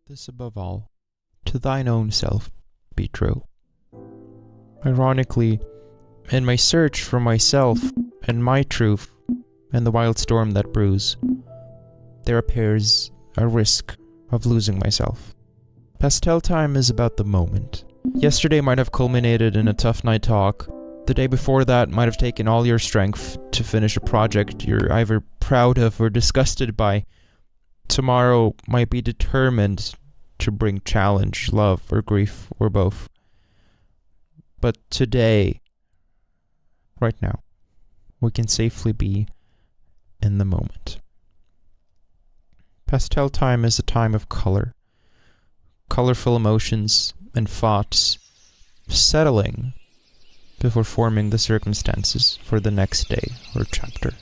this above all, to thine own self be true. Ironically, in my search for myself and my truth and the wild storm that brews, there appears a risk of losing myself. Pastel Time is about the moment. Yesterday might have culminated in a tough night talk. The day before that might have taken all your strength to finish a project you're either proud of or disgusted by. Tomorrow might be determined to bring challenge, love, or grief, or both. But today, right now, we can safely be in the moment. Pastel Time is a time of color, colorful emotions and thoughts settling before forming the circumstances for the next day or chapter.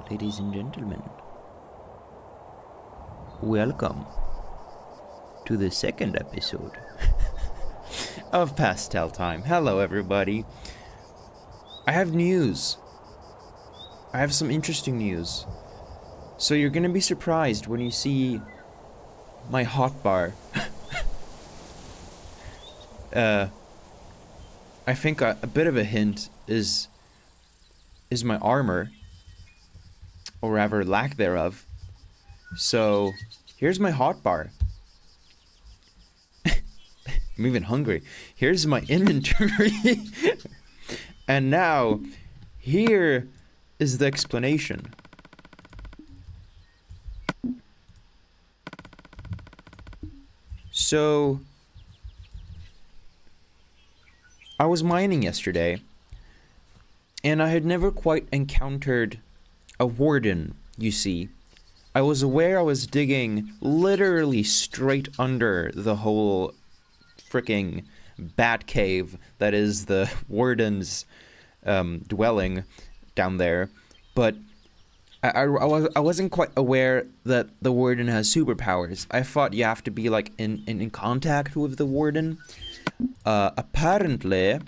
Ladies and gentlemen, welcome to the second episode of Pastel Time. Hello, everybody. I have news. I have some interesting news. So you're gonna be surprised when you see my hotbar. I think a bit of a hint is my armor, or rather lack thereof. So here's my hotbar. I'm even hungry. Here's my inventory. And now, here is the explanation. So, I was mining yesterday, and I had never quite encountered a warden, you see. I was aware I was digging literally straight under the whole fricking bat cave that is the warden's dwelling down there, but I wasn't quite aware that the warden has superpowers. I thought you have to be like in contact with the warden. Apparently,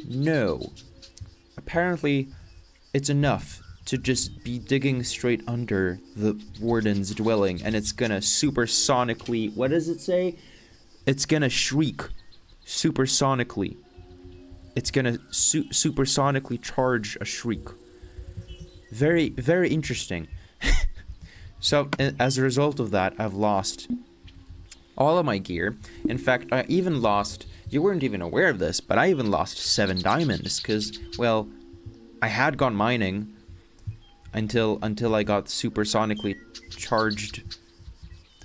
no. Apparently, it's enough to just be digging straight under the warden's dwelling, and it's gonna supersonically, what does it say? It's gonna shriek supersonically. It's gonna supersonically charge a shriek. Very, very interesting. So, as a result of that, I've lost all of my gear. In fact, I even lost, you weren't even aware of this, but I even lost 7 diamonds, because, well, I had gone mining until I got supersonically charged.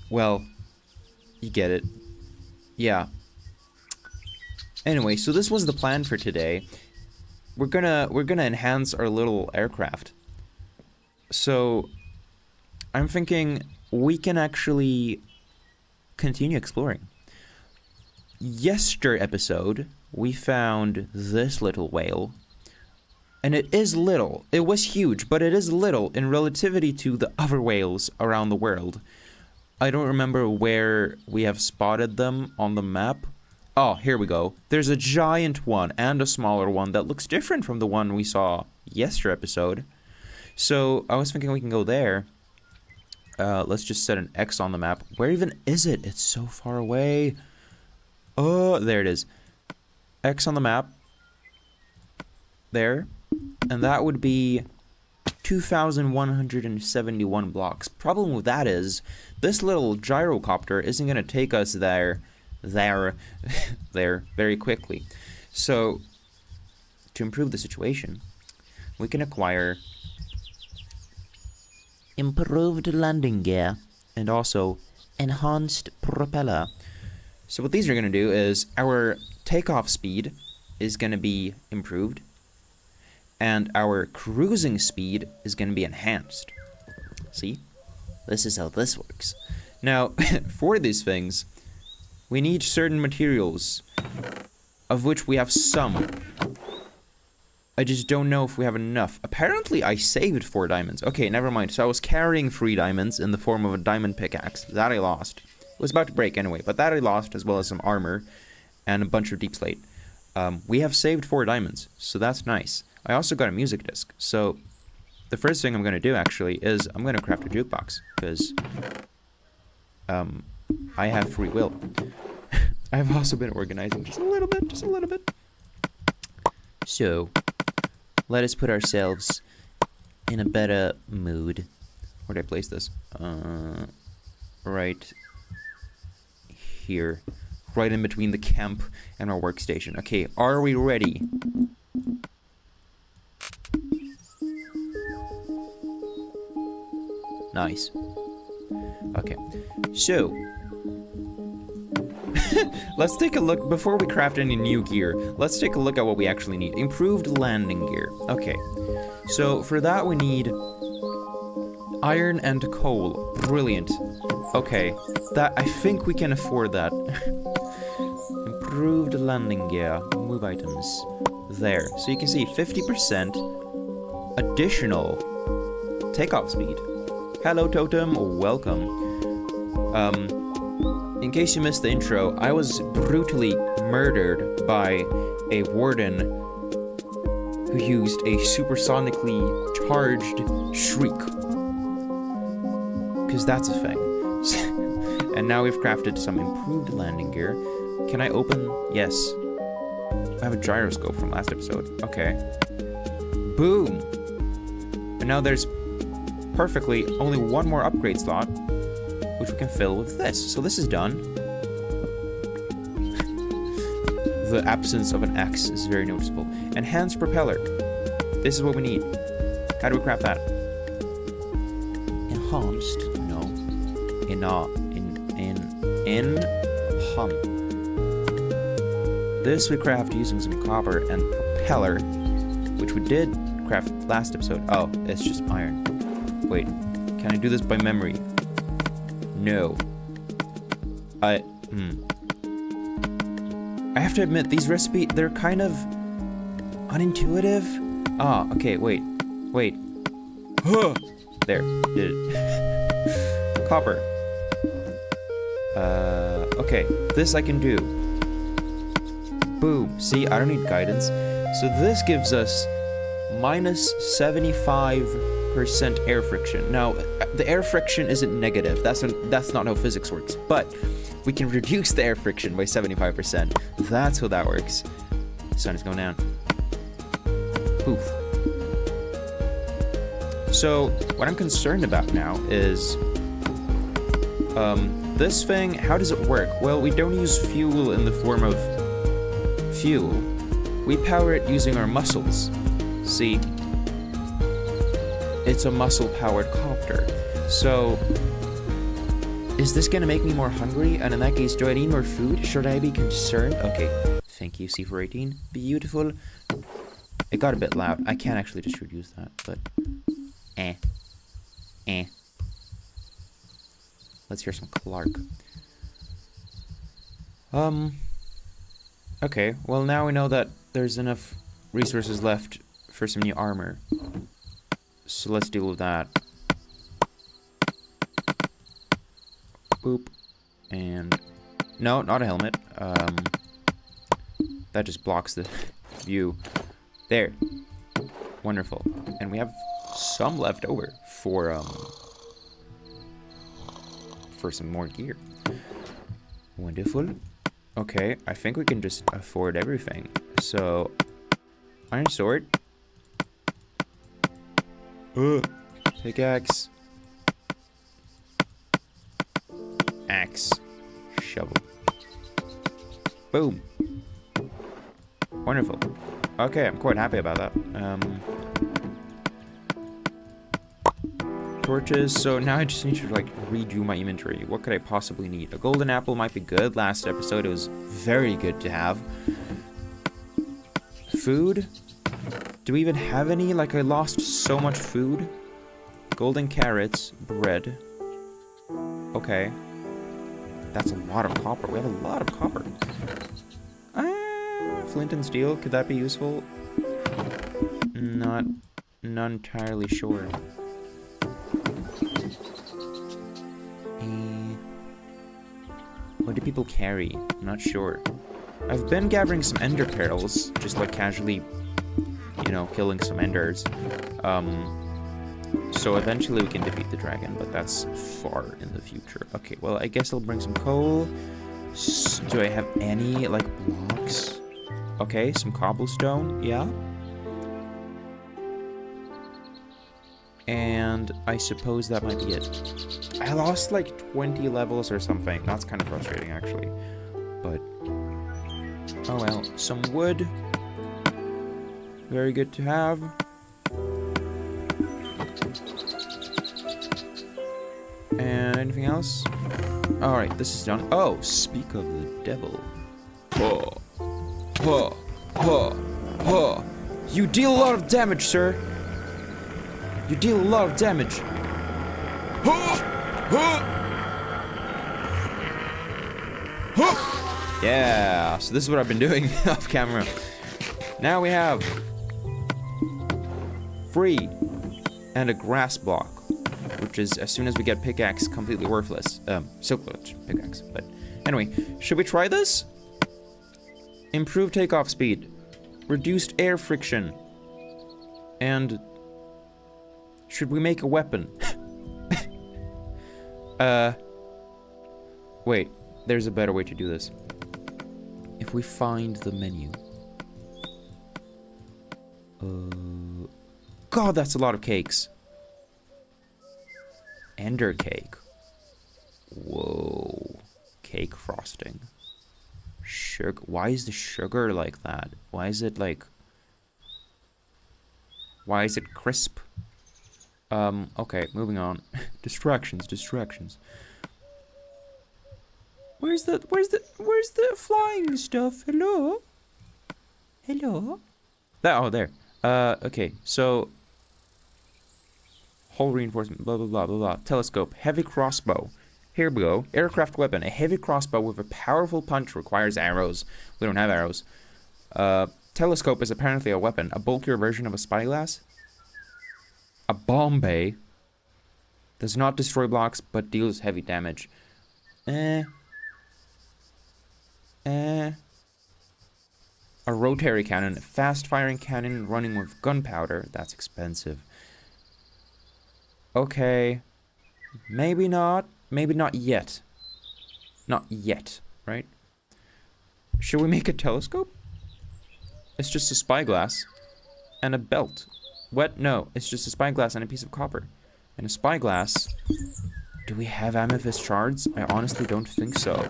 Well, you get it. Yeah. Anyway, so this was the plan for today. We're gonna enhance our little aircraft. So I'm thinking we can actually continue exploring. Yesterday episode, we found this little whale. And it is little. It was huge, but it is little in relativity to the other whales around the world. I don't remember where we have spotted them on the map. Oh, here we go. There's a giant one and a smaller one that looks different from the one we saw yesterday episode. So I was thinking we can go there. Let's just set an X on the map. Where even is it? It's so far away. Oh, there it is. X on the map. There. And that would be 2,171 blocks. Problem with that is, this little gyrocopter isn't going to take us there very quickly. So, to improve the situation, we can acquire improved landing gear and also enhanced propeller. So what these are going to do is, our takeoff speed is going to be improved, and our cruising speed is going to be enhanced. See? This is how this works. Now, for these things, we need certain materials, of which we have some. I just don't know if we have enough. Apparently, I saved 4 diamonds. Okay, never mind. So I was carrying 3 diamonds in the form of a diamond pickaxe. That I lost. was about to break anyway, but that I lost, as well as some armor and a bunch of deep slate. We have saved 4 diamonds, so that's nice. I also got a music disc, so the first thing I'm going to do, actually, is I'm going to craft a jukebox, because I have free will. I've also been organizing just a little bit. So, let us put ourselves in a better mood. Where did I place this? Right here. Right in between the camp and our workstation. Okay, are we ready? Nice. Okay, so let's take a look, before we craft any new gear, let's take a look at what we actually need. Improved landing gear. Okay, so for that we need iron and coal. Brilliant. Okay, that, I think we can afford that. Improved landing gear. Move items. There. So you can see 50% additional takeoff speed. Hello, Totem. Welcome. In case you missed the intro, I was brutally murdered by a warden who used a supersonically charged shriek. Because that's a thing. And now we've crafted some improved landing gear. Can I open? Yes. I have a gyroscope from last episode. Okay. Boom! And now there's perfectly only one more upgrade slot, which we can fill with this. So this is done. The absence of an X is very noticeable. Enhanced propeller. This is what we need. How do we craft that? Enhanced? No. This we craft using some copper and propeller, which we did craft last episode. Oh, it's just iron. Wait, can I do this by memory? No. I have to admit, these recipes, they're kind of unintuitive. Ah, okay, wait. There, did it. Copper. Okay, this I can do. Boom, see, I don't need guidance. So this gives us minus 75% air friction. Now, the air friction isn't negative. That's not how physics works. But we can reduce the air friction by 75%. That's how that works. The sun is going down. Poof. So, what I'm concerned about now is this thing, how does it work? Well, we don't use fuel in the form of fuel. We power it using our muscles. See? It's a muscle-powered copter. So, is this gonna make me more hungry? And in that case, do I need more food? Should I be concerned? Okay, thank you, C418. Beautiful. It got a bit loud. I can't actually just reduce that, but... Let's hear some Clark. Okay, well now we know that there's enough resources left for some new armor. So let's deal with that. Boop. And... no, not a helmet. That just blocks the view. There. Wonderful. And we have some left over for some more gear. Wonderful. Okay, I think we can just afford everything. So, iron sword. Pickaxe. Axe. Shovel. Boom. Wonderful. Okay, I'm quite happy about that. Torches. So now I just need to like redo my inventory. What could I possibly need? A golden apple might be good. Last episode it was very good to have. Food? Do we even have any? Like I lost so much food. Golden carrots. Bread. Okay. That's a lot of copper. We have a lot of copper. Flint and steel. Could that be useful? Not entirely sure. What do people carry? I'm not sure. I've been gathering some ender pearls, just like casually, you know, killing some enders. So eventually we can defeat the dragon, but that's far in the future. Okay, well, I guess I'll bring some coal. Do I have any, like, blocks? Okay, some cobblestone, yeah. And I suppose that might be it. I lost like 20 levels or something. That's kind of frustrating, actually. But, oh well. Some wood. Very good to have. And anything else? Alright, this is done. Oh, speak of the devil. Oh. Oh. Oh. Oh. You deal a lot of damage, sir. You deal a lot of damage. Yeah, so this is what I've been doing off camera. Now we have free and a grass block, which is, as soon as we get pickaxe, completely worthless. Silk pickaxe, but anyway, should we try this? Improved takeoff speed, reduced air friction, and should we make a weapon? Wait, there's a better way to do this. If we find the menu. God, that's a lot of cakes. Ender cake. Whoa. Cake frosting. Sugar. Why is the sugar like that? Why is it like... Why is it crisp? Okay, moving on. Distractions. Where's the flying stuff? Hello? Oh, there. Okay, so... Hull reinforcement, blah, blah, blah, blah, blah. Telescope, heavy crossbow. Here we go. Aircraft weapon. A heavy crossbow with a powerful punch requires arrows. We don't have arrows. Telescope is apparently a weapon. A bulkier version of a spyglass. A bomb bay. Does not destroy blocks, but deals heavy damage. A rotary cannon. A fast-firing cannon running with gunpowder. That's expensive. Okay. Maybe not. Maybe not yet. Not yet, right? Should we make a telescope? It's just a spyglass and a belt. What? No, it's just a spyglass and a piece of copper. And a spyglass. Do we have amethyst shards? I honestly don't think so.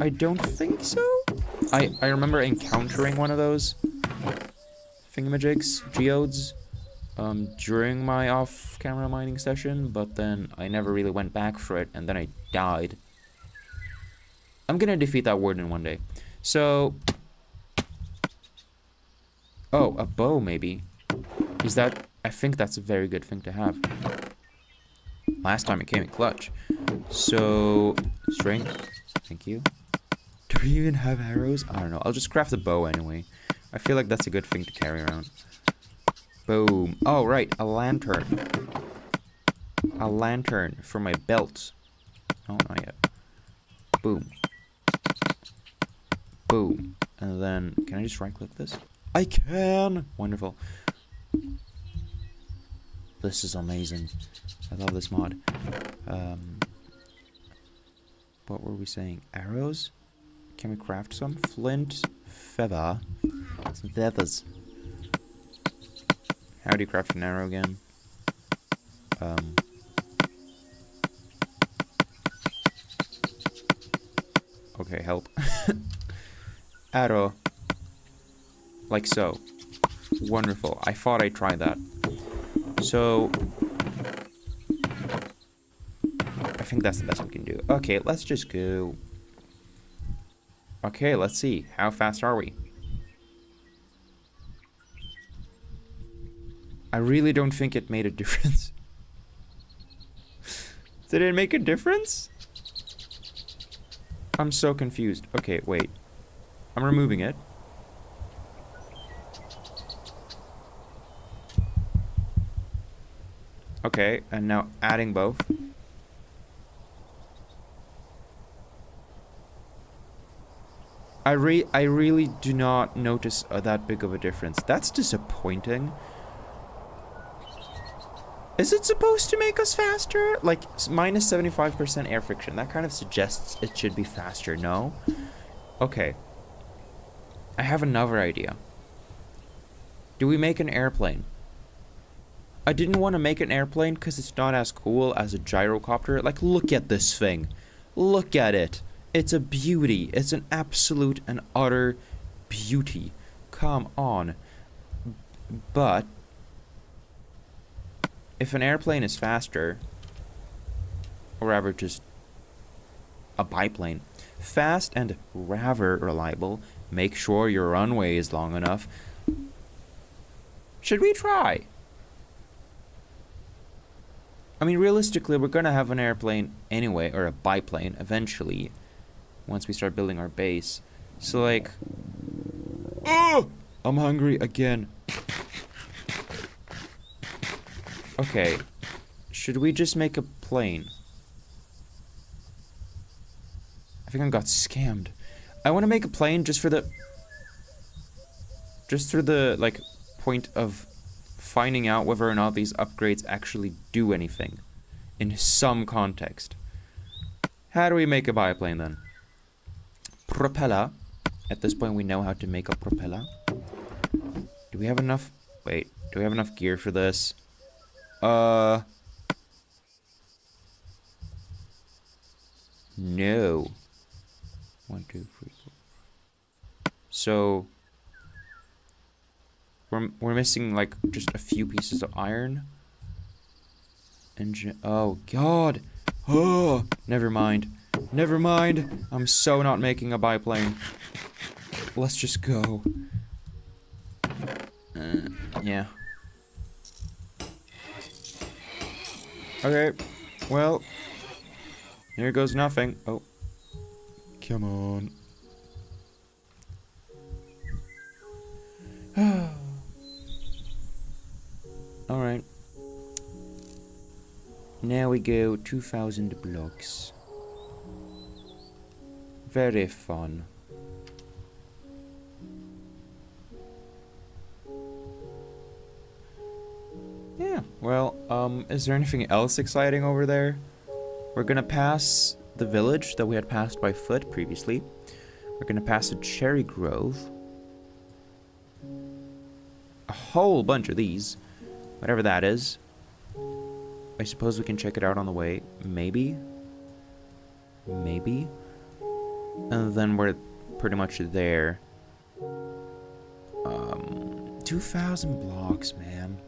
I don't think so? I remember encountering one of those thingamajigs, geodes, during my off-camera mining session, but then I never really went back for it, and then I died. I'm gonna defeat that warden one day. So... Oh, a bow, maybe. Is that... I think that's a very good thing to have. Last time it came in clutch. So... Strength. Thank you. Do we even have arrows? I don't know. I'll just craft a bow anyway. I feel like that's a good thing to carry around. Boom. Oh, right. A lantern. A lantern for my belt. Oh, not yet. Boom. Boom. And then... Can I just right-click this? I can! Wonderful. This is amazing. I love this mod. What were we saying? Arrows? Can we craft some? Flint, feather. Some feathers. How do you craft an arrow again? Okay, help. Arrow. Like so. Wonderful. I thought I'd try that. So... I think that's the best we can do. Okay, let's just go. Okay, let's see. How fast are we? I really don't think it made a difference. Did it make a difference? I'm so confused. Okay, wait. I'm removing it. Okay, and now adding both. I really do not notice that big of a difference. That's disappointing. Is it supposed to make us faster? Like, minus 75% air friction. That kind of suggests it should be faster, no? Okay. I have another idea. Do we make an airplane? I didn't want to make an airplane because it's not as cool as a gyrocopter. Like, look at this thing. Look at it. It's a beauty. It's an absolute and utter beauty. Come on. But if an airplane is faster, or rather just a biplane, fast and rather reliable, make sure your runway is long enough. Should we try? I mean, realistically, we're gonna have an airplane anyway, or a biplane eventually, once we start building our base. So, like, oh, I'm hungry again. Okay, should we just make a plane? I think I got scammed. I want to make a plane just for the like point of finding out whether or not these upgrades actually do anything in some context. How do we make a biplane then? Propeller. At this point we know how to make a propeller. Do we have enough? Wait, do we have enough gear for this? No. 1, 2, 3, 4. So we're missing like just a few pieces of iron. Engine. Oh God. Oh, never mind. Never mind. I'm so not making a biplane. Let's just go. Yeah. Okay. Well, here goes nothing. Oh. Come on. Alright. Now we go 2,000 blocks. Very fun. Yeah, well, is there anything else exciting over there? We're gonna pass the village that we had passed by foot previously. We're gonna pass a cherry grove. A whole bunch of these. Whatever that is. I suppose we can check it out on the way. Maybe. Maybe. And then we're pretty much there. 2,000 blocks, man.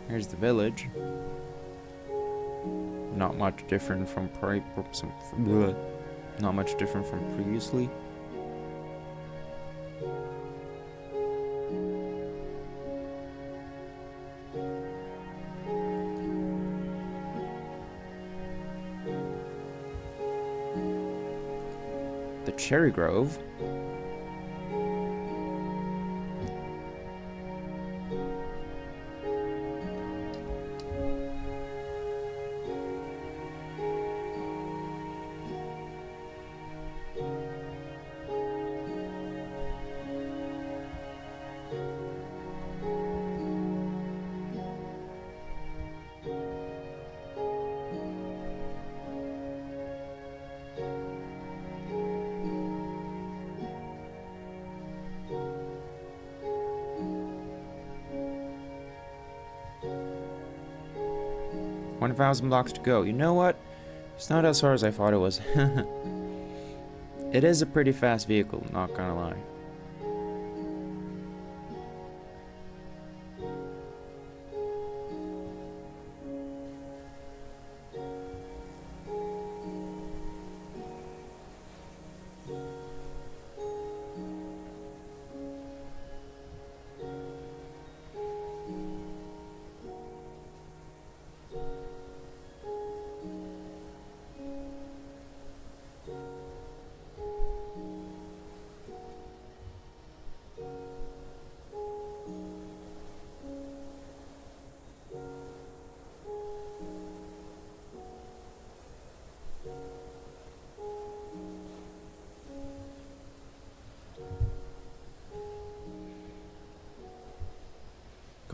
Here's the village. Not much different from not much different from previously. The cherry grove. $1,000 blocks to go. You know what? It's not as far as I thought it was. It is a pretty fast vehicle, not gonna lie.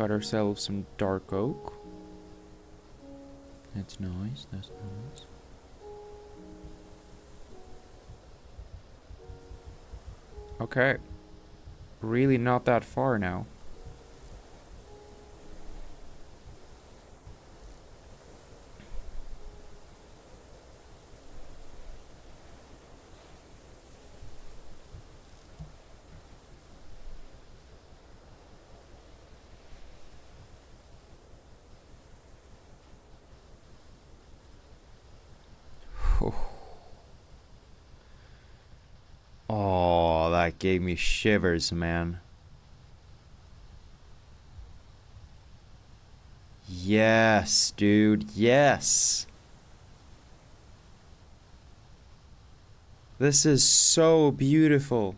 got ourselves some dark oak. That's nice, that's nice. Okay. Really not that far now. Oh, that gave me shivers, man. Yes, dude, yes. This is so beautiful.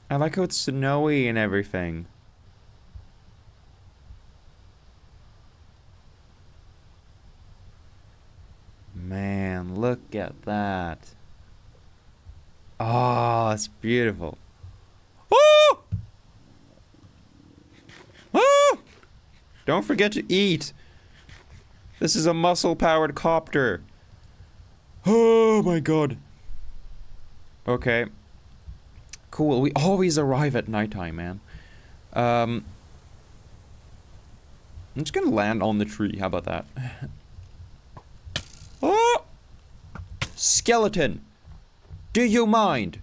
I like how it's snowy and everything. Man, look at that. Oh, it's beautiful. Oh! Oh! Don't forget to eat. This is a muscle-powered copter. Oh my god. Okay. Cool, we always arrive at nighttime, man. I'm just gonna land on the tree, how about that? Oh! Skeleton! Do you mind?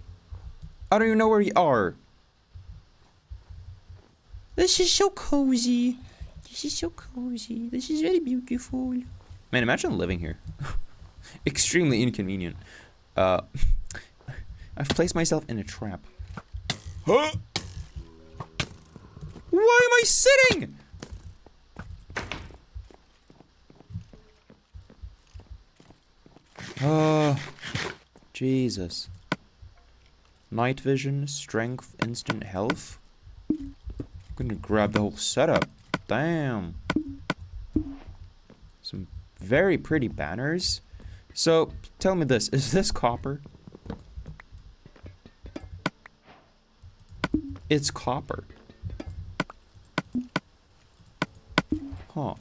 I don't even know where you are. This is so cozy. This is so cozy. This is very beautiful. Man, imagine living here. Extremely inconvenient. I've placed myself in a trap. Huh? Why am I sitting? Jesus. Night vision, strength, instant health. I'm gonna grab the whole setup. Damn. Some very pretty banners. So, tell me this, is this copper? It's copper. Huh.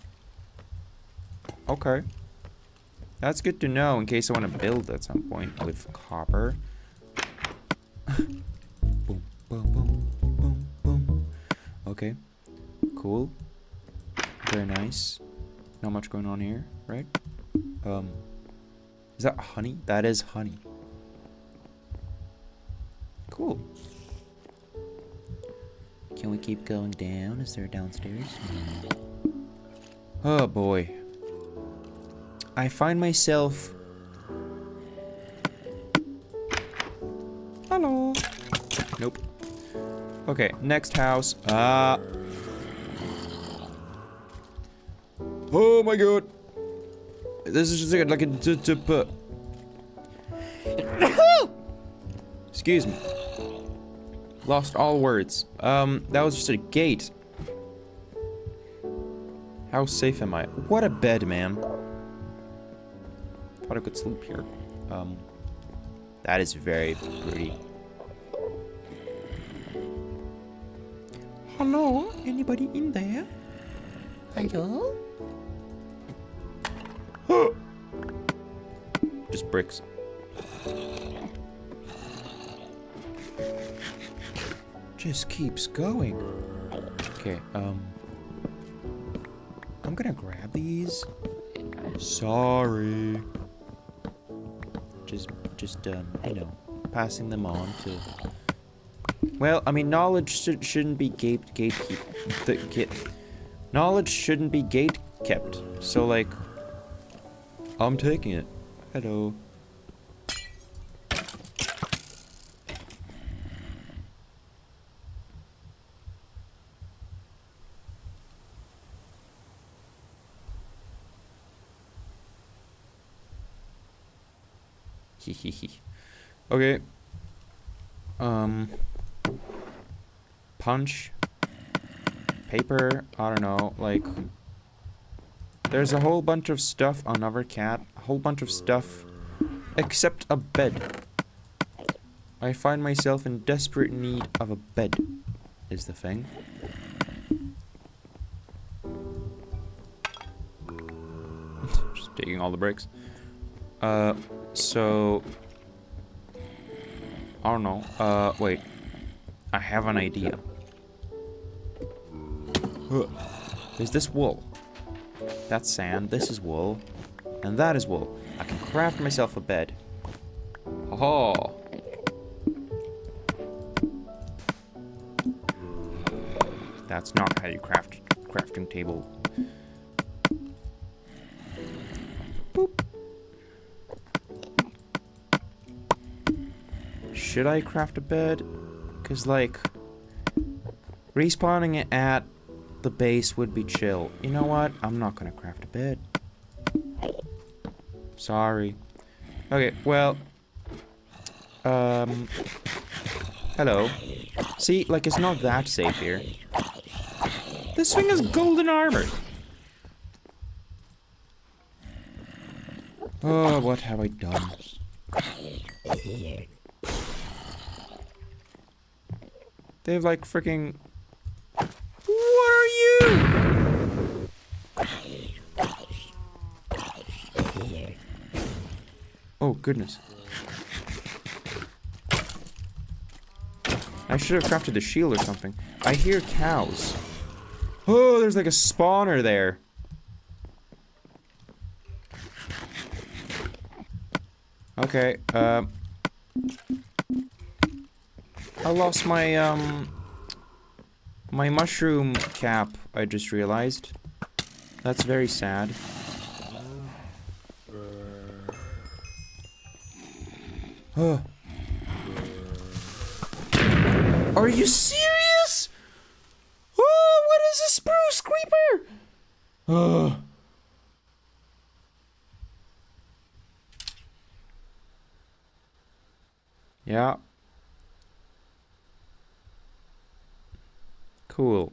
Okay. That's good to know in case I want to build at some point with copper. Boom, boom, boom, boom, boom. Okay. Cool. Very nice. Not much going on here, right? Is that honey? That is honey. Cool. Can we keep going down? Is there downstairs? Oh boy. I find myself... Hello. Nope. Okay, next house. Oh my god. This is just like a... Excuse me. Lost all words. That was just a gate. How safe am I? What a bed, man. Thought I could sleep here. That is very pretty. Hello? Anybody in there? Hello? Just bricks. Just keeps going. Okay, I'm gonna grab these. Sorry. Just you know, passing them on to... Well, I mean, knowledge shouldn't be knowledge shouldn't be gate kept. So, like, I'm taking it. Hello. Okay. punch, paper, I don't know, like... There's a whole bunch of stuff on our cat, a whole bunch of stuff, except a bed. I find myself in desperate need of a bed, is the thing. Just taking all the bricks. So... I don't know, wait. I have an idea. There's this wool. That's sand, this is wool, and that is wool. I can craft myself a bed. Oh. That's not how you craft crafting table. Boop. Should I craft a bed? Because, like, respawning it at the base would be chill. You know what? I'm not gonna craft a bed. Sorry. Okay, well... Hello. See, like, it's not that safe here. This thing has golden armor! Oh, what have I done? They have, like, freaking... What are you? Oh, goodness. I should have crafted the shield or something. I hear cows. Oh, there's like a spawner there. Okay, I lost my, my mushroom cap, I just realized. That's very sad. Oh. Are you serious? Oh, what is a spruce creeper? Oh. Yeah. Cool.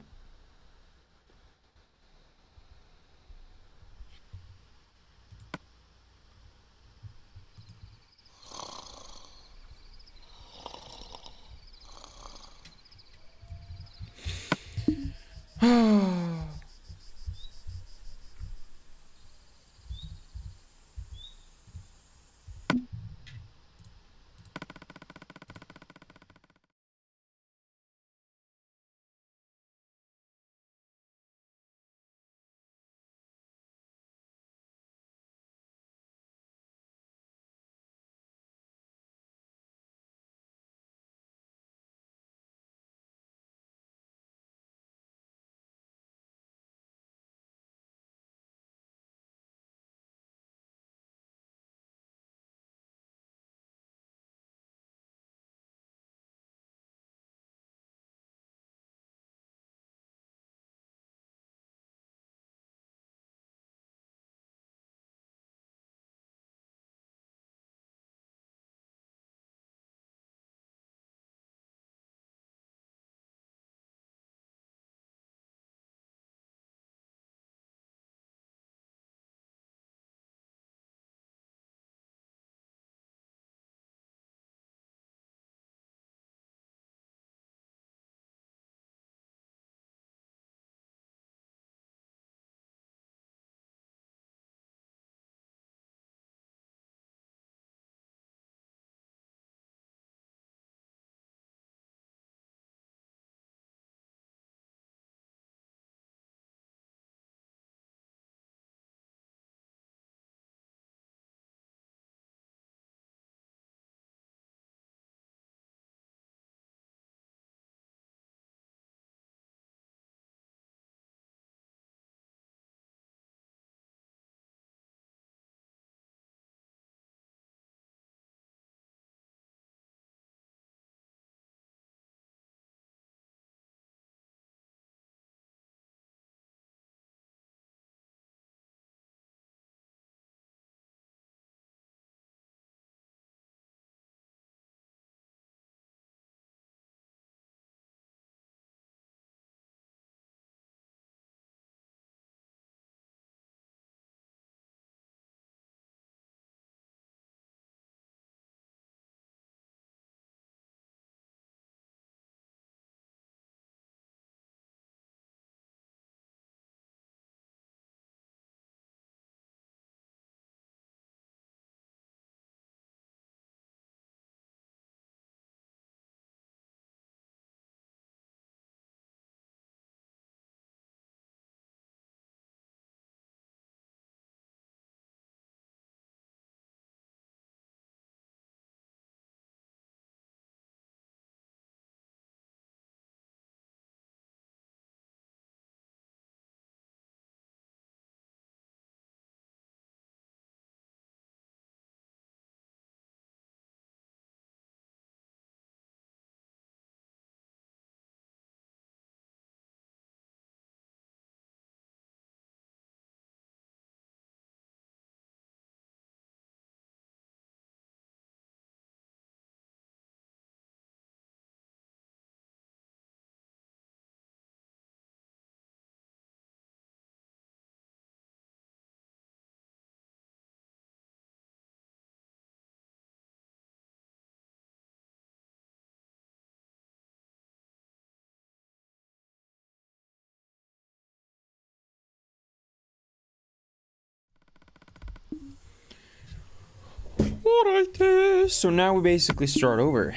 Alright, so now we basically start over.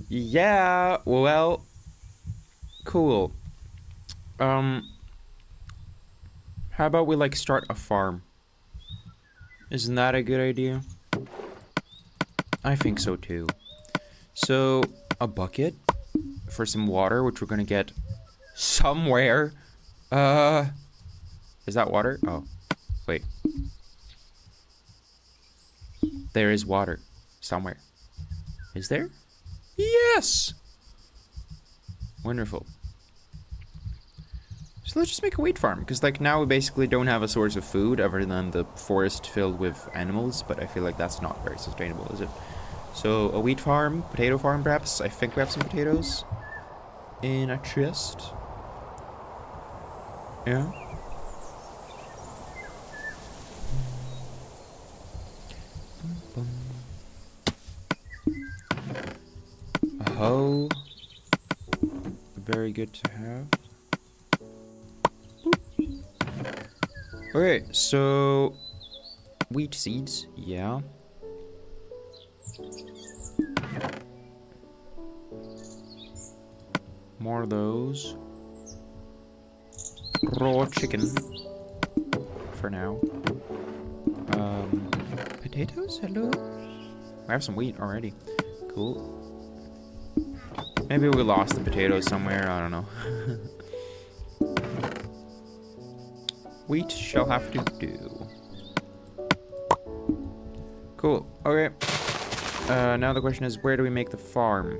Yeah, well, cool. How about we like start a farm? Isn't that a good idea? I think so too. So, a bucket for some water, which we're gonna get somewhere. Is that water? Oh, wait. There is water somewhere. Is there? Yes! Wonderful. So let's just make a wheat farm, because like now we basically don't have a source of food other than the forest filled with animals, but I feel like that's not very sustainable, is it? So a wheat farm, potato farm perhaps. I think we have some potatoes in a chest. Yeah. A hoe. Very good to have. Okay, so wheat seeds, yeah. More of those. Raw chicken for now. Potatoes? Hello? I have some wheat already. Cool. Maybe we lost the potatoes somewhere, I don't know. Wheat shall have to do. Cool. Okay. Now the question is, where do we make the farm?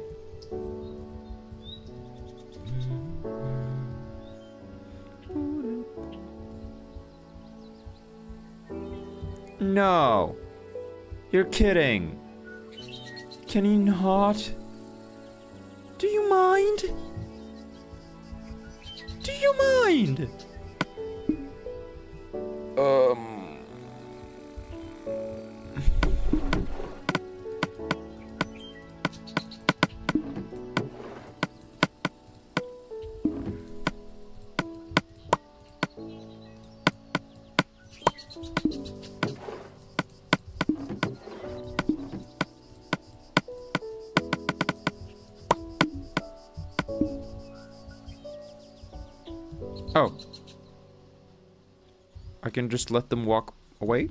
No. You're kidding. Can you not? Do you mind? Do you mind? Oh. I can just let them walk away?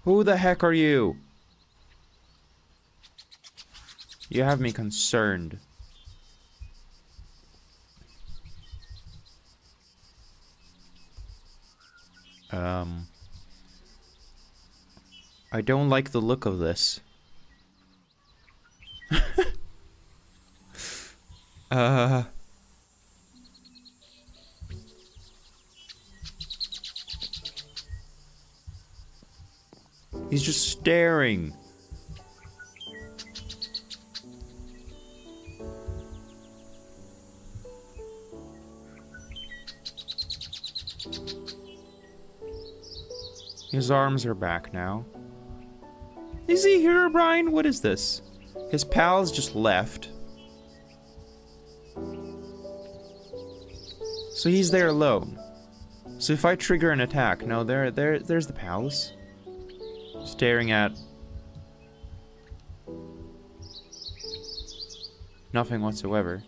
Who the heck are you? You have me concerned. I don't like the look of this. He's just staring. His arms are back now. Is he here, Brian? What is this? His pals just left. So he's there alone. So if I trigger an attack, no, there's the pals. Staring at nothing whatsoever.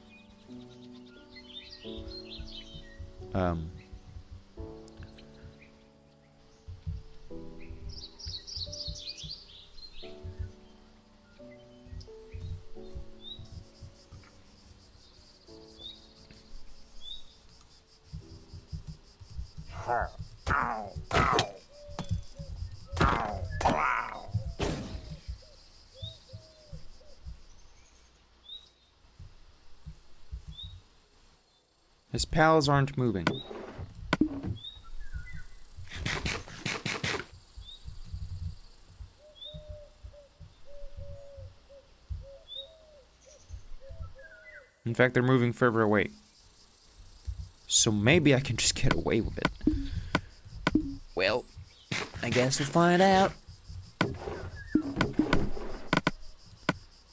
His pals aren't moving. In fact, they're moving further away. So maybe I can just get away with it. Well, I guess we'll find out.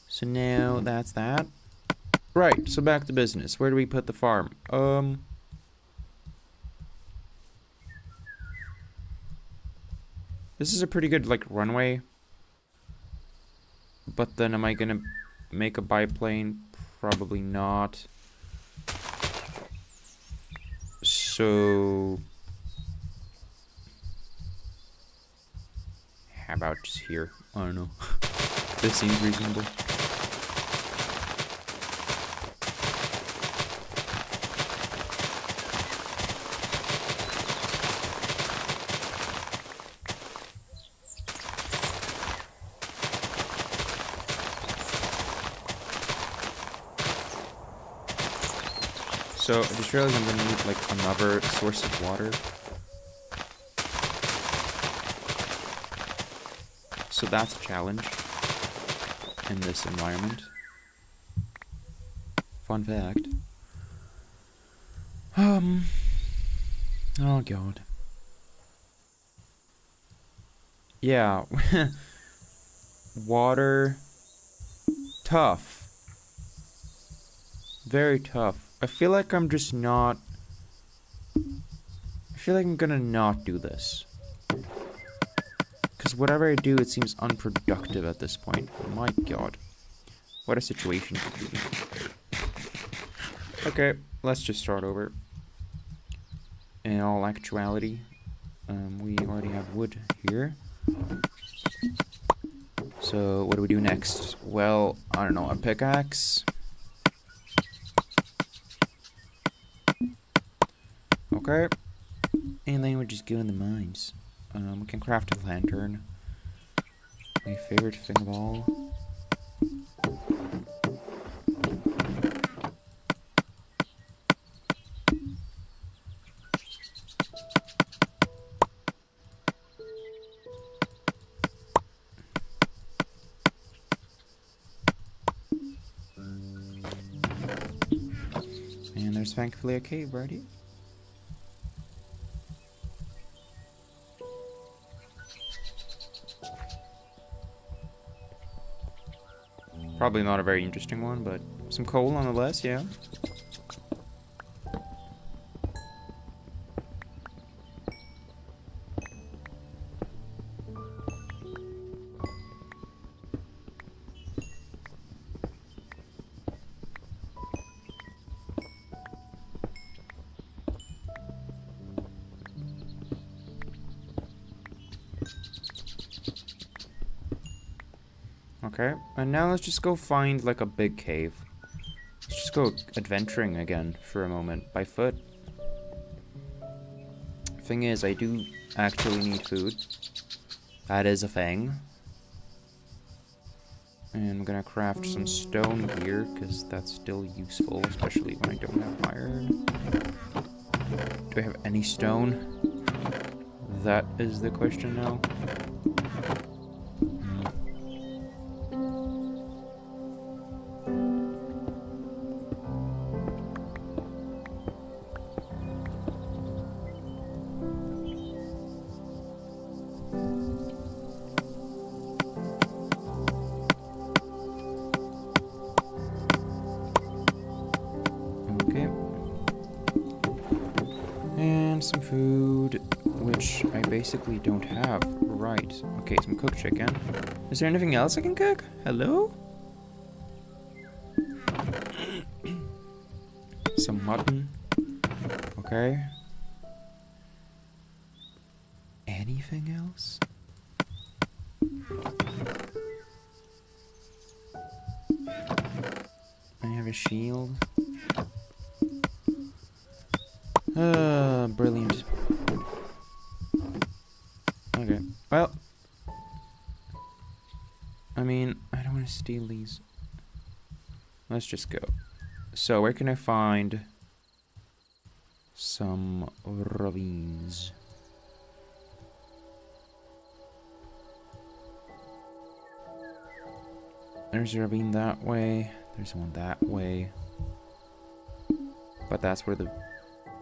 So now that's that. Right, so back to business. Where do we put the farm? This is a pretty good, like, runway. But then am I gonna make a biplane? Probably not. So... how about just here? I don't know. This seems reasonable. So I just realized I'm gonna need like another source of water. So that's a challenge in this environment. Fun fact. Oh god. Yeah. Water. Tough. Very tough. I feel like I'm just not... I feel like I'm gonna not do this. Because whatever I do, it seems unproductive at this point. My god. What a situation to be in. Okay, let's just start over. In all actuality, we already have wood here. So, what do we do next? Well, I don't know, a pickaxe? Okay. And then we just go in the mines. We can craft a lantern. My favorite thing of all. And there's thankfully a cave right here. Probably not a very interesting one, but some coal nonetheless, yeah. Okay, and now let's just go find like a big cave. Let's just go adventuring again for a moment by foot. Thing is, I do actually need food. That is a thing. And I'm gonna craft some stone here, because that's still useful, especially when I don't have iron. Do I have any stone? That is the question now. Some food, which I basically don't have. Right. Okay, some cooked chicken. Is there anything else I can cook? Hello? Some mutton. Okay. Anything else? I have a shield. Brilliant. Okay, well, I mean, I don't want to steal these. Let's just go. So, where can I find some ravines? There's a ravine that way. There's one that way. But that's where the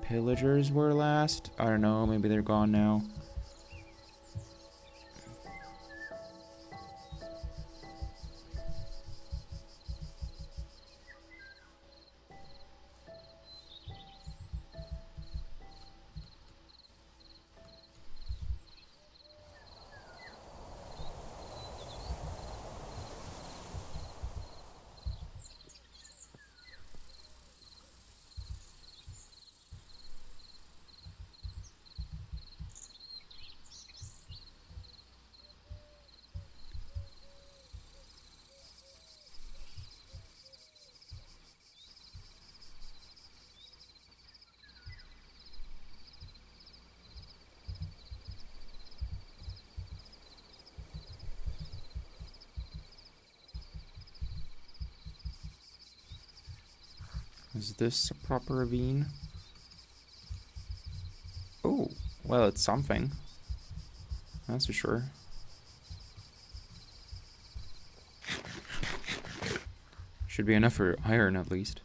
pillagers were last. I don't know, maybe they're gone now. Is this a proper ravine? Oh, well, it's something. That's for sure. Should be enough for iron, at least.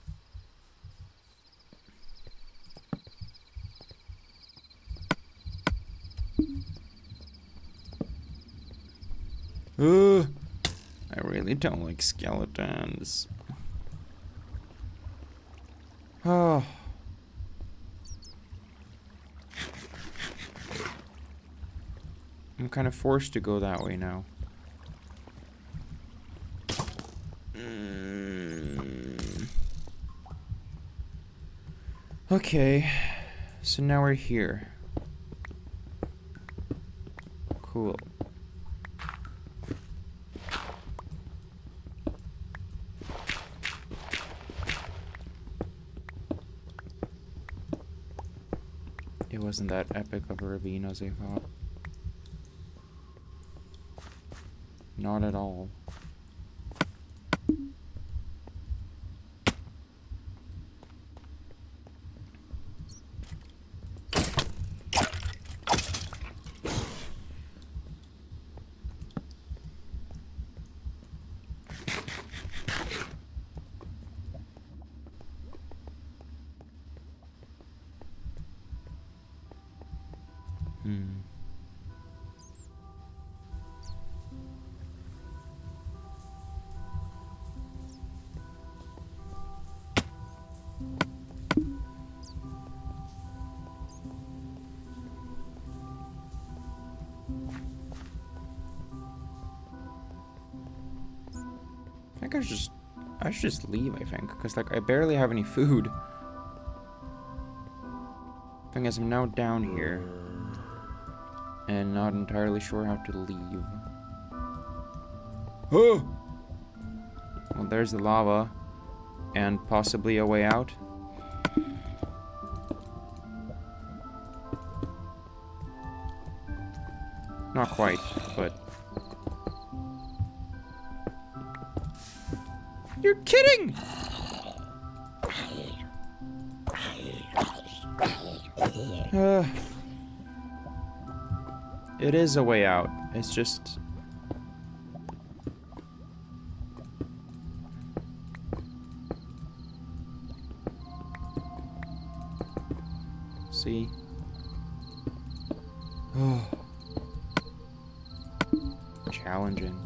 I really don't like skeletons. Oh. I'm kind of forced to go that way now. Okay, so now we're here. Cool. It wasn't that epic of a ravine as I thought. Not at all. I should just leave, I think, because like I barely have any food. Thing is, I'm now down here and not entirely sure how to leave. Oh! Well, there's the lava and possibly a way out. Not quite, but... You're kidding! It is a way out. It's just... See? Oh. Challenging.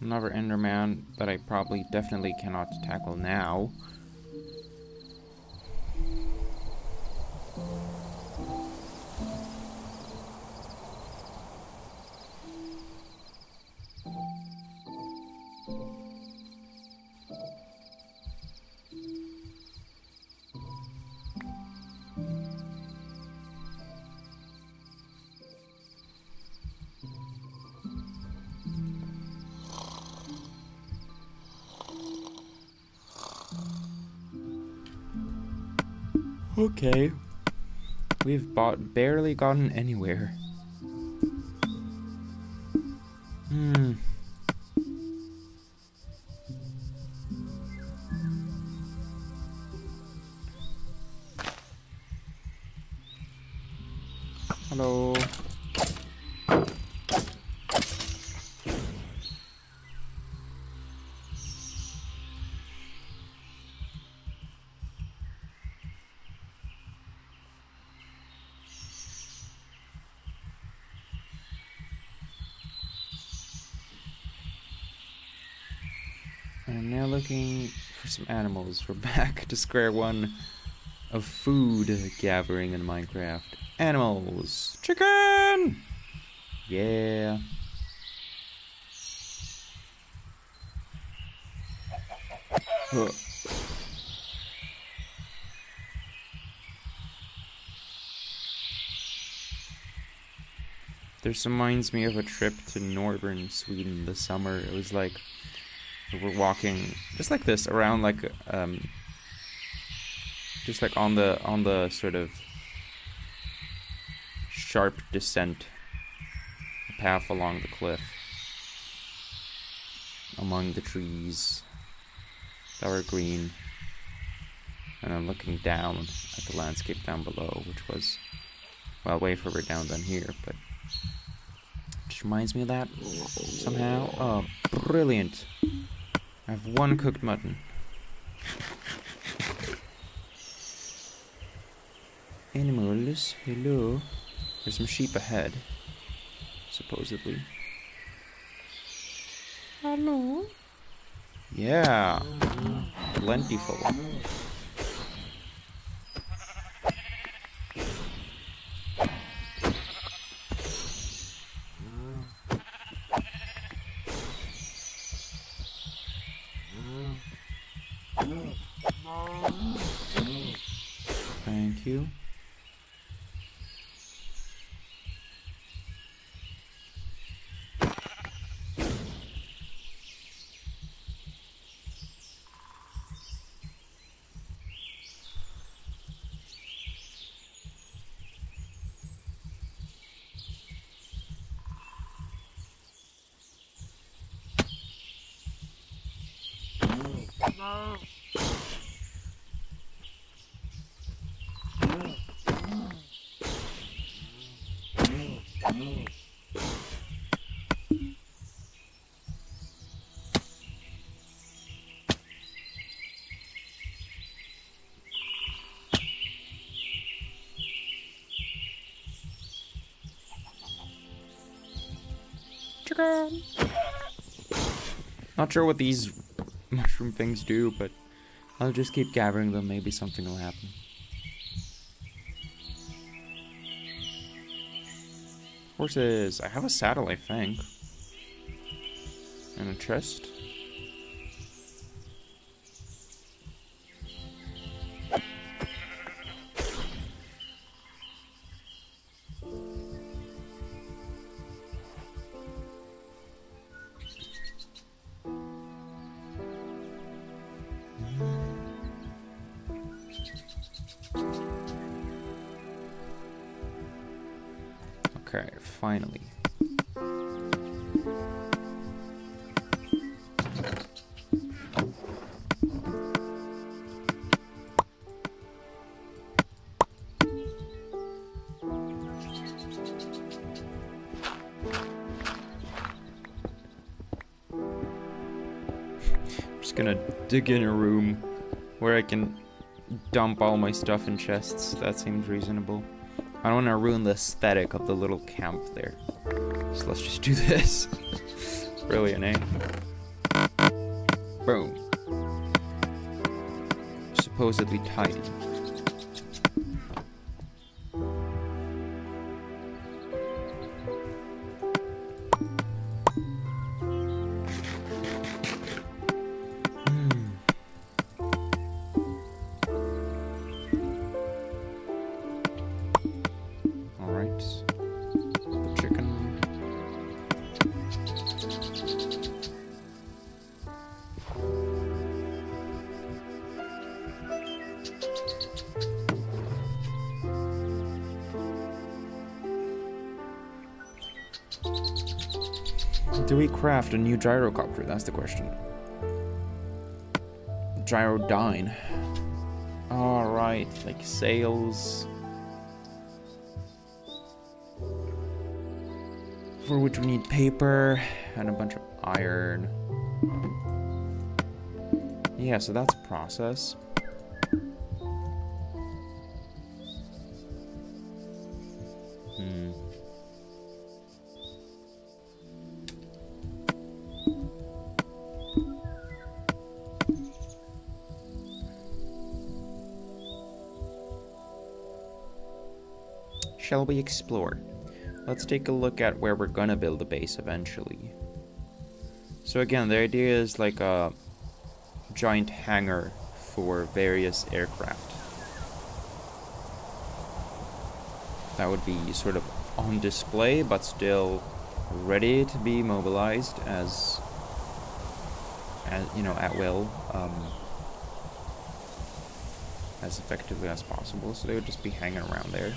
Another Enderman that I probably definitely cannot tackle now. Okay. We've barely gotten anywhere. Hello. I'm now looking for some animals. We're back to square one of food gathering in Minecraft. Animals! Chicken! Yeah. Huh. This reminds me of a trip to northern Sweden this summer. It was like we were walking just like this around like just like on the sort of sharp descent path along the cliff among the trees that were green, and then looking down at the landscape down below, which was, well, way further down than here, but just reminds me of that somehow. Oh, brilliant. I have one cooked mutton. Animals, hello. There's some sheep ahead, supposedly. Hello? Yeah. Plentiful. Thank you. Chicken. Not sure what these mushroom things do, but I'll just keep gathering them. Maybe something will happen. Horses. I have a saddle, I think. And a chest. Okay, finally. I'm just gonna dig in a room where I can dump all my stuff in chests. That seems reasonable. I don't want to ruin the aesthetic of the little camp there. So let's just do this. Brilliant, eh? Boom. Supposedly tidy. Do we craft a new gyrocopter? That's the question. Gyrodyne. Alright, like sails. For which we need paper and a bunch of iron. Yeah, so that's a process. shall we explore? Let's take a look at where we're gonna build a base eventually. So again, the idea is like a giant hangar for various aircraft. That would be sort of on display, but still ready to be mobilized as you know, at will, as effectively as possible. So they would just be hanging around there.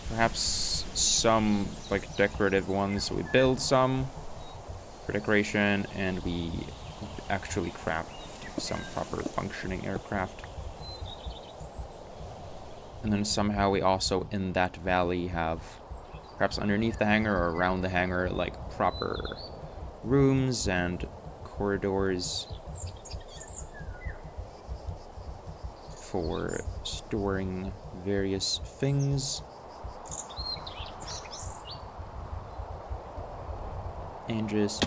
Perhaps some like decorative ones. So we build some for decoration, and we actually craft some proper functioning aircraft. And then somehow we also, in that valley, have, perhaps underneath the hangar or around the hangar, like proper rooms and corridors for storing various things. And just,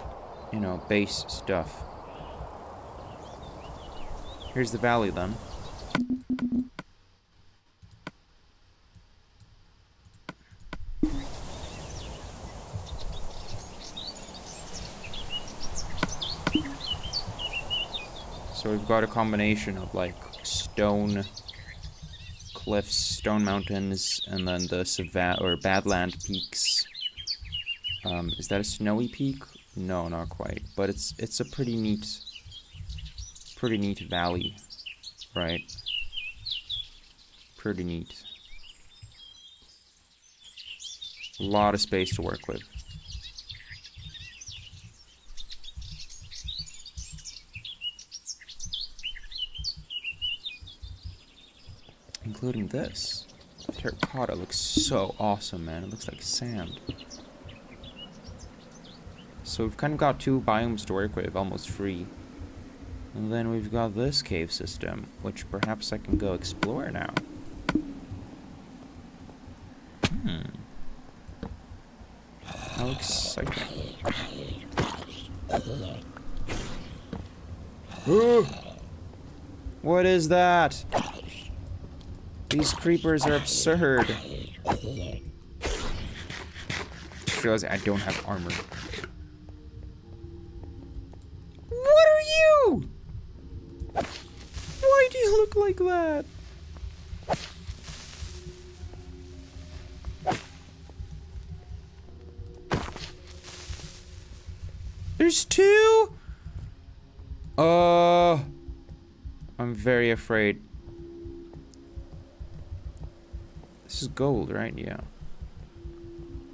you know, base stuff. Here's the valley then. So we've got a combination of like stone cliffs, stone mountains, and then the Savat or Badland peaks. Is that a snowy peak? No, not quite. But it's a pretty neat valley, right? Pretty neat. A lot of space to work with. Including this. Terracotta looks so awesome, man. It looks like sand. So we've kind of got two biomes to work with, almost free. And then we've got this cave system, which perhaps I can go explore now. How exciting. What is that? These creepers are absurd. Just realized I don't have armor. What are you? Why do you look like that? There's two? I'm very afraid. This is gold, right? Yeah.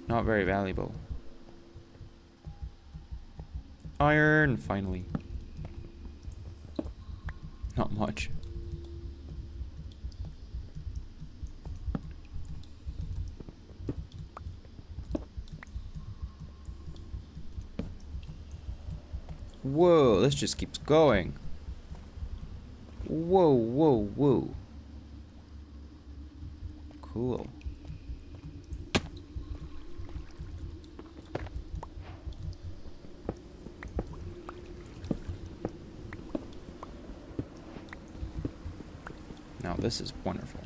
Not very valuable. Iron, finally. Not much. Whoa, this just keeps going. Whoa, whoa, whoa. Cool. Now this is wonderful.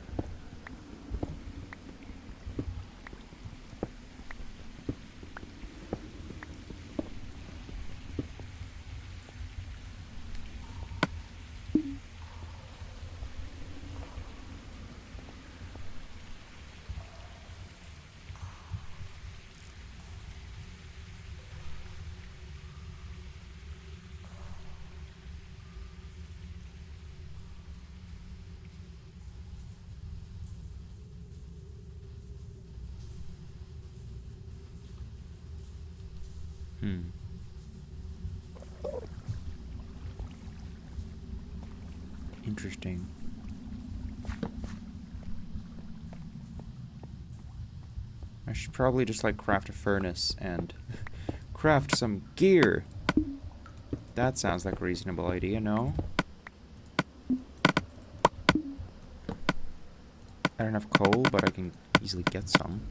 Interesting. I should probably just like craft a furnace and craft some gear. That sounds like a reasonable idea, no? I don't have coal, but I can easily get some.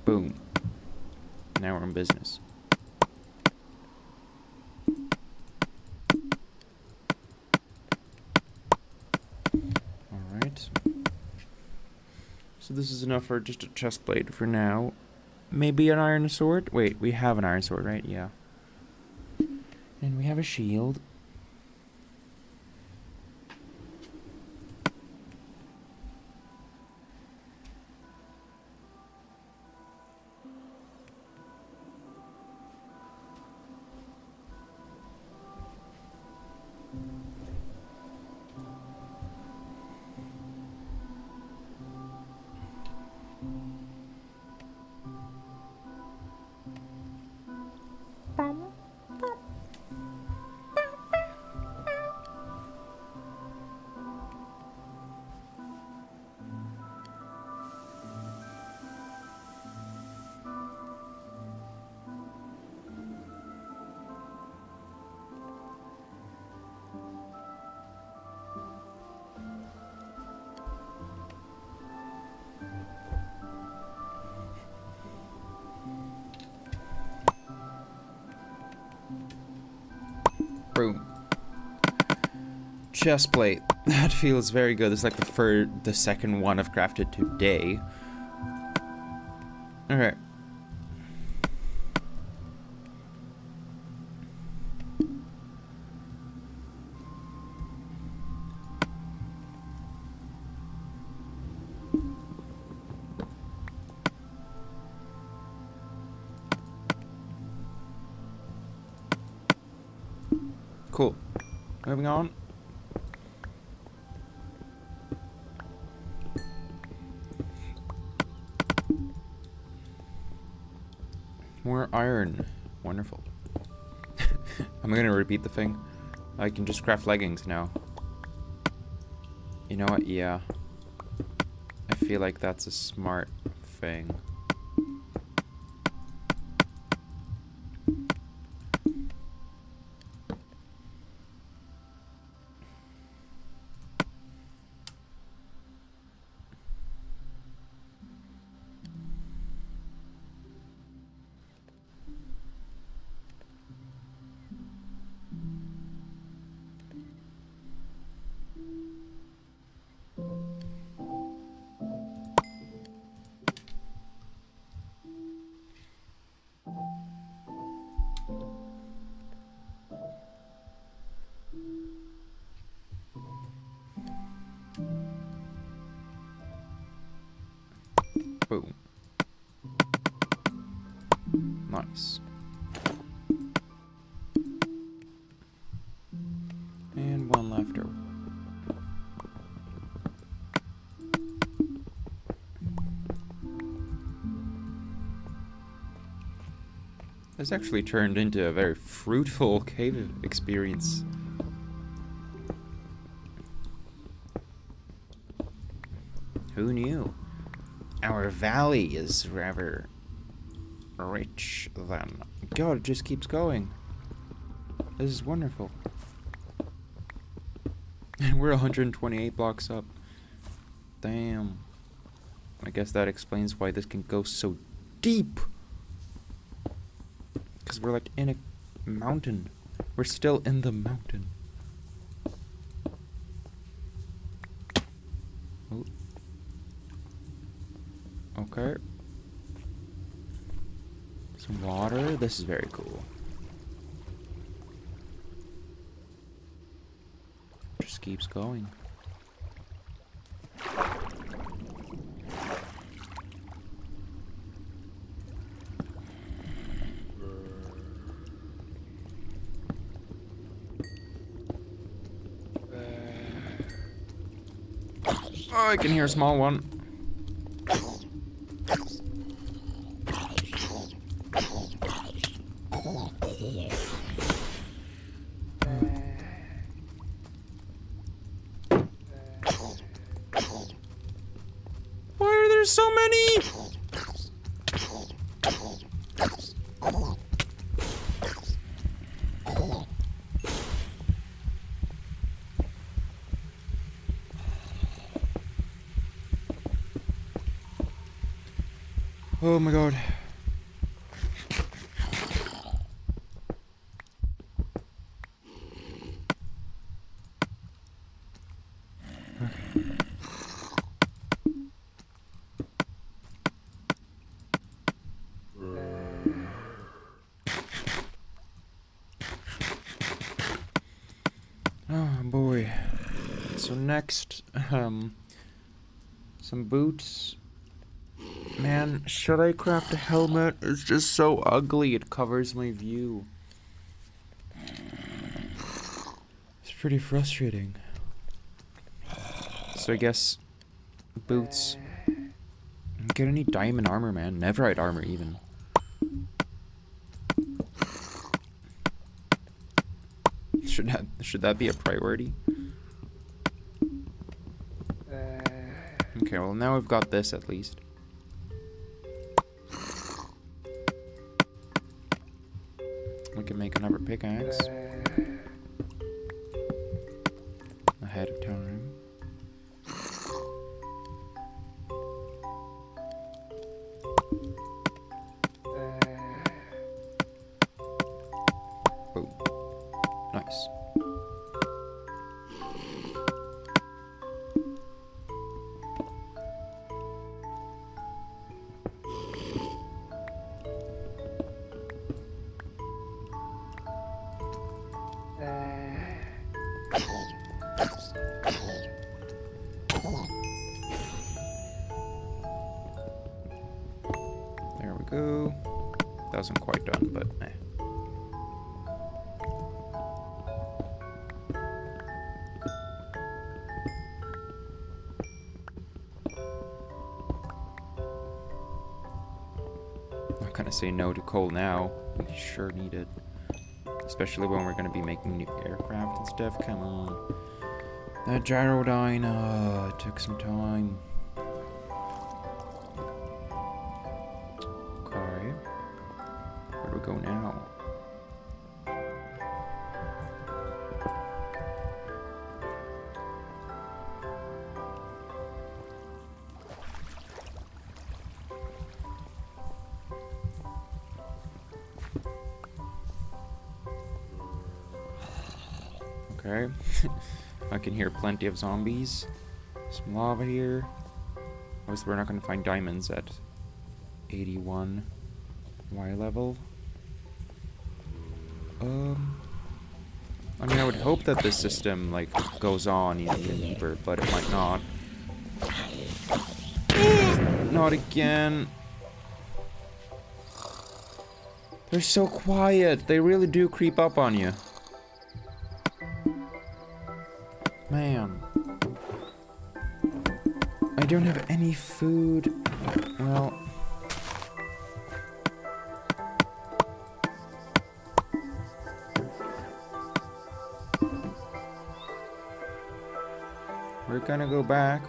Boom. Now we're in business. Alright. So this is enough for just a chest plate for now. Maybe an iron sword? Wait, we have an iron sword, right? Yeah. And we have a shield. Boom. Chest plate. That feels very good. This is like the second one I've crafted today. Okay. Cool. Moving on. More iron. Wonderful. I'm gonna repeat the thing. I can just craft leggings now. You know what? Yeah. I feel like that's a smart thing. Boom. Nice. And one left over. This actually turned into a very fruitful cave experience. Who knew? Our valley is rather rich then. God, it just keeps going. This is wonderful. And we're 128 blocks up. Damn. I guess that explains why this can go so deep. Because we're like in a mountain. We're still in the mountain. Oh. Okay. Some water. This is very cool. Just keeps going. Oh, I can hear a small one. Why are there so many? Oh my god. Oh boy. So next, some boots. Man, should I craft a helmet? It's just so ugly, it covers my view. It's pretty frustrating. So I guess boots. Get any diamond armor, man. Neverite armor, even. Should that be a priority? Okay, well now we've got this at least. We can make another pickaxe. Ahead of time. Boom. Nice. There we go. That wasn't quite done, but eh. Not gonna say no to coal now. We sure need it. Especially when we're gonna be making new aircraft and stuff. Come on. That gyrodyne, it took some time. Okay. Where do we go now? Okay. I can hear plenty of zombies. Some lava here. Obviously, we're not going to find diamonds at 81 Y level. I mean, I would hope that this system, like, goes on even deeper, but it might not. Not again. They're so quiet. They really do creep up on you. Man. I don't have any food. Well. We're gonna go back.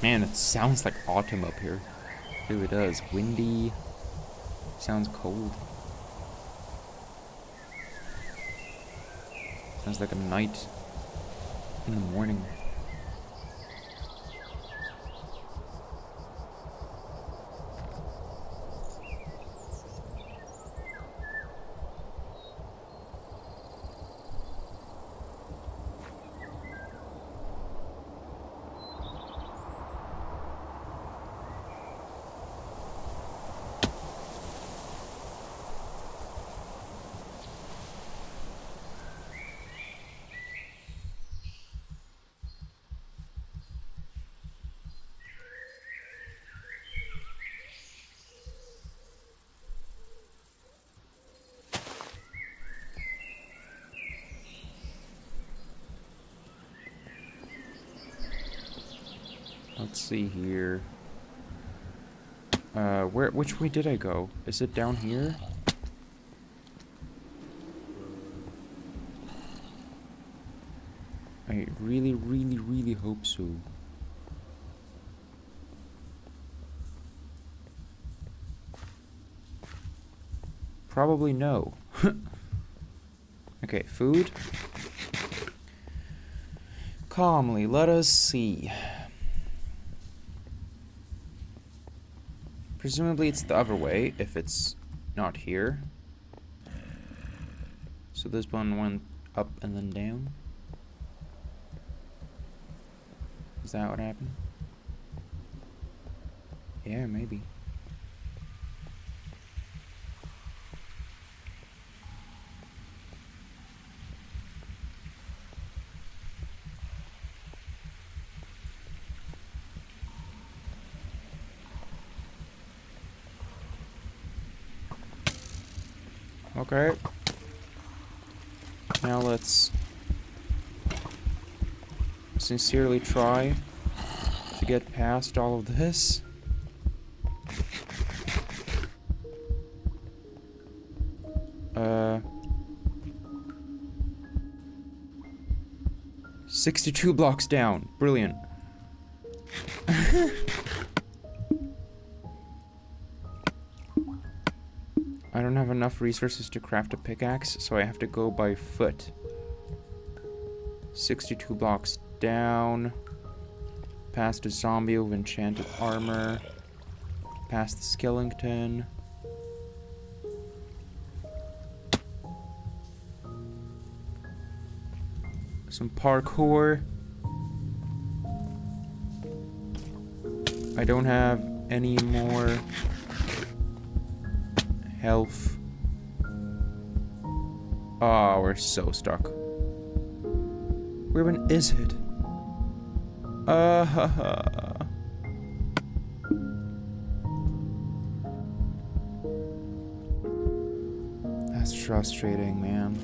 Man, it sounds like autumn up here. It really does. Windy. Sounds cold. Sounds like a night in the morning. Let's see here. Which way did I go? Is it down here? I really, really, really hope so. Probably no. Okay, food. Calmly, let us see. Presumably it's the other way, if it's not here. So this one went up and then down. Is that what happened? Yeah, maybe. Okay. Now let's sincerely try to get past all of this. Uh, 62 blocks down. Brilliant. I don't have enough resources to craft a pickaxe, so I have to go by foot. 62 blocks down. Past a zombie with enchanted armor. Past the skeleton. Some parkour. I don't have any more health. Oh, we're so stuck. Where even is it? That's frustrating, man.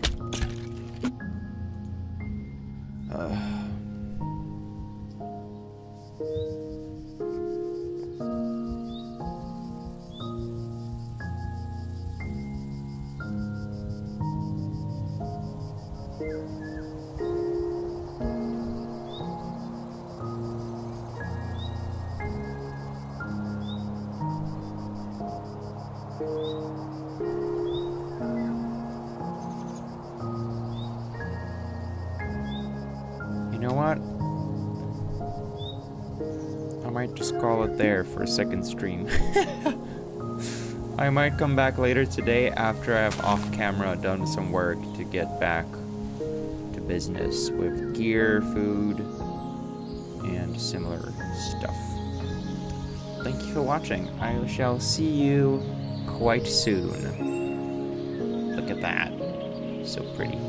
You know what? I might just call it there for a second stream. I might come back later today after I have off camera done some work to get back to business with gear, food, and similar stuff. Thank you for watching. I shall see you quite soon. Look at that. So pretty.